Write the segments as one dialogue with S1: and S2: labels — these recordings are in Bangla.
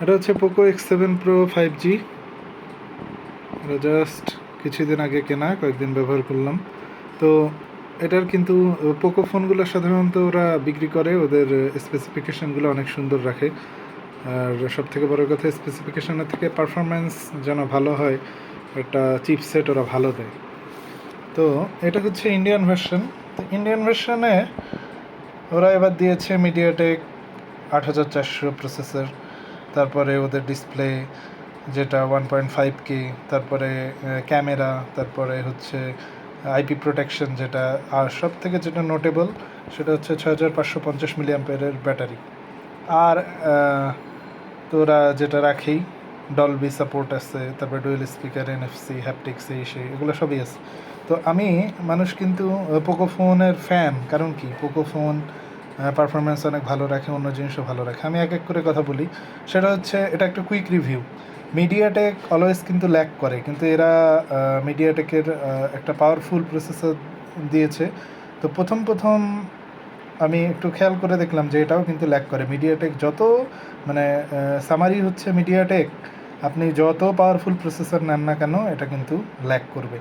S1: এটা হচ্ছে পোকো X7 Pro 5G। এটা জাস্ট কিছুদিন আগে কেনা, কয়েকদিন ব্যবহার করলাম। তো এটার কিন্তু পোকো ফোনগুলো সাধারণত ওরা বিক্রি করে, ওদের স্পেসিফিকেশানগুলো অনেক সুন্দর রাখে। আর সবথেকে বড় কথা, স্পেসিফিকেশানের থেকে পারফরম্যান্স যেন ভালো হয়, একটা চিপসেট ওরা ভালো দেয়। তো এটা হচ্ছে ইন্ডিয়ান ভার্সন। তো ইন্ডিয়ান ভার্সনে ওরা এবার দিয়েছে মিডিয়াটেক 8400 প্রসেসর, তারপরে ওদের ডিসপ্লে যেটা 1.5K, তারপরে ক্যামেরা, তারপরে হচ্ছে আইপি প্রোটেকশন যেটা, আর সব থেকে যেটা নোটেবল সেটা হচ্ছে 6550 মিলিঅ্যাম্পিয়ারের ব্যাটারি। আর তোরা যেটা রাখেই ডলবি সাপোর্ট আছে, তারপরে ডুয়েল স্পিকার, NFC, হ্যাপটিক্স, সেই এগুলো সবই আছে। তো আমি মানুষ কিন্তু পোকো ফোনের ফ্যান, কারণ কি পোকো ফোন পারফরমেন্স অনেক ভালো রাখে, অন্য জিনিসও ভালো রাখে। আমি এক এক করে কথা বলি। সেটা হচ্ছে, এটা একটা কুইক রিভিউ। মিডিয়াটেক অলওয়েজ কিন্তু ল্যাক করে, কিন্তু এরা মিডিয়াটেকের একটা পাওয়ারফুল প্রসেসর দিয়েছে। তো প্রথম আমি একটু খেয়াল করে দেখলাম যে এটাও কিন্তু ল্যাক করে। মিডিয়াটেক যত মানে সামারি হচ্ছে, মিডিয়াটেক আপনি যত পাওয়ারফুল প্রসেসর নেন না কেন, এটা কিন্তু ল্যাক করবে।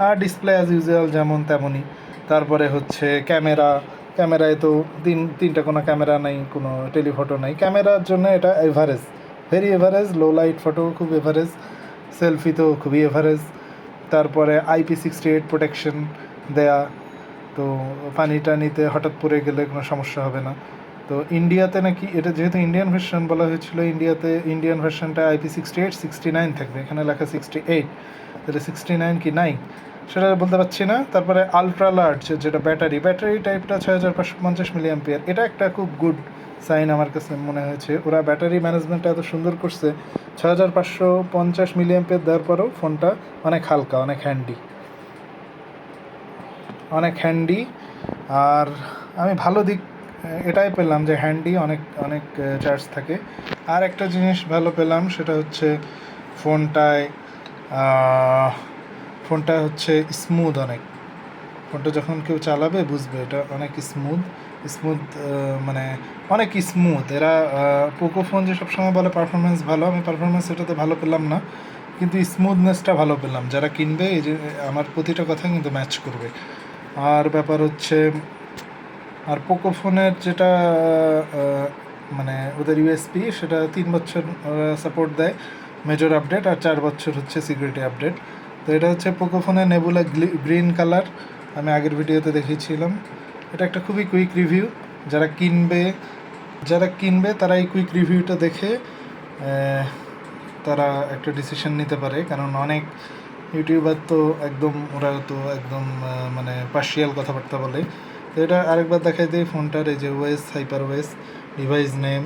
S1: আর ডিসপ্লে অ্যাজ ইউজুয়াল যেমন তেমনই। তারপরে হচ্ছে ক্যামেরায় তো তিনটা কোনো ক্যামেরা নেই, কোনো টেলিফটো নেই। ক্যামেরার জন্য এটা average, very average. Low light photo খুব এভারেজ, সেলফি তো খুবই এভারেজ। তারপরে IP68 প্রোটেকশন দেয়া, তো পানি টানিতে হঠাৎ পড়ে গেলে কোনো সমস্যা হবে না। তো ইন্ডিয়াতে নাকি, এটা যেহেতু ইন্ডিয়ান ভার্সন বলা হয়েছিল, ইন্ডিয়ান ভার্সনটা IP68 69 থাকবে, এখানে লেখা 68, তাহলে 69 কি নাই সেটা বলতে পারছি না। তারপরে আলট্রা লার্জ যেটা ব্যাটারি টাইপটা 6550 মিলিঅ্যাম্পিয়ার, এটা একটা খুব গুড সাইন আমার কাছে মনে হয়েছে। ওরা ব্যাটারি ম্যানেজমেন্টটা এত সুন্দর করছে, 6550 মিলিঅ্যাম্পিয়ার দেওয়ার পরেও ফোনটা অনেক হালকা, অনেক হ্যান্ডি। আর আমি ভালো দিক এটাই পেলাম যে হ্যান্ডি, অনেক চার্জ থাকে। আর একটা জিনিস ভালো পেলাম, সেটা হচ্ছে ফোনটা হচ্ছে স্মুথ অনেক। ফোনটা যখন কেউ চালাবে বুঝবে এটা অনেক স্মুথ, মানে অনেক স্মুথ। এরা পোকো ফোন যে সবসময় বলে পারফরমেন্স ভালো, আমি পারফরমেন্স এটাতে ভালো পেলাম না, কিন্তু স্মুথনেসটা ভালো পেলাম। যারা কিনবে এই যে আমার প্রতিটা কথা কিন্তু ম্যাচ করবে। আর ব্যাপার হচ্ছে, আর পোকো ফোনের যেটা মানে ওদের ইউএসপি, সেটা 3 বছর সাপোর্ট দেয় মেজর আপডেট, আর 4 বছর হচ্ছে সিকিউরিটি আপডেট। তো এটা হচ্ছে পোকো ফোনের নেবুলা গ্রিন কালার, আমি আগের ভিডিওতে দেখিয়েছিলাম। এটা একটা খুবই কুইক রিভিউ। যারা কিনবে তারা এই কুইক রিভিউটা দেখে তারা একটা ডিসিশন নিতে পারে, কারণ অনেক ইউটিউবার তো ওরা তো একদম মানে পার্শিয়াল কথাবার্তা বলে। তো এটা আরেকবার দেখাই দিই ফোনটার, এই যে হাইপার ওয়েস ডিভাইস নেম,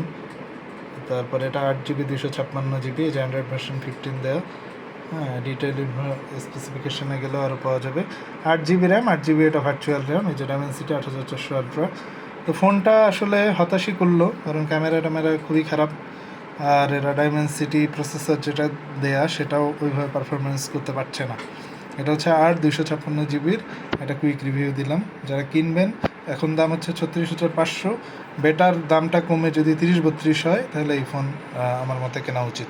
S1: তারপরে এটা 8GB 256GB, এই যে অ্যান্ড্রয়েড ভার্সন 15 দেওয়া। হ্যাঁ, ডিটেল স্পেসিফিকেশানে গেলেও আরও পাওয়া যাবে। 8GB র্যাম, 8GB এটা ভার্চুয়াল র্যাম, এই যে ডায়মেনসিটি 8400 আলট্রা। তো ফোনটা আসলে হতাশই করলো, কারণ ক্যামেরা খুবই খারাপ। আর এরা ডায়মেনসিটি প্রসেসর যেটা দেয়া, সেটাও ওইভাবে পারফরমেন্স করতে পারছে না। এটা হচ্ছে 256GBর একটা কুইক রিভিউ দিলাম। যারা কিনবেন, এখন দাম হচ্ছে 36,500, বেটার দামটা কমে যদি 30-32 হয়, তাহলে এই ফোন আমার মতে কেনা উচিত।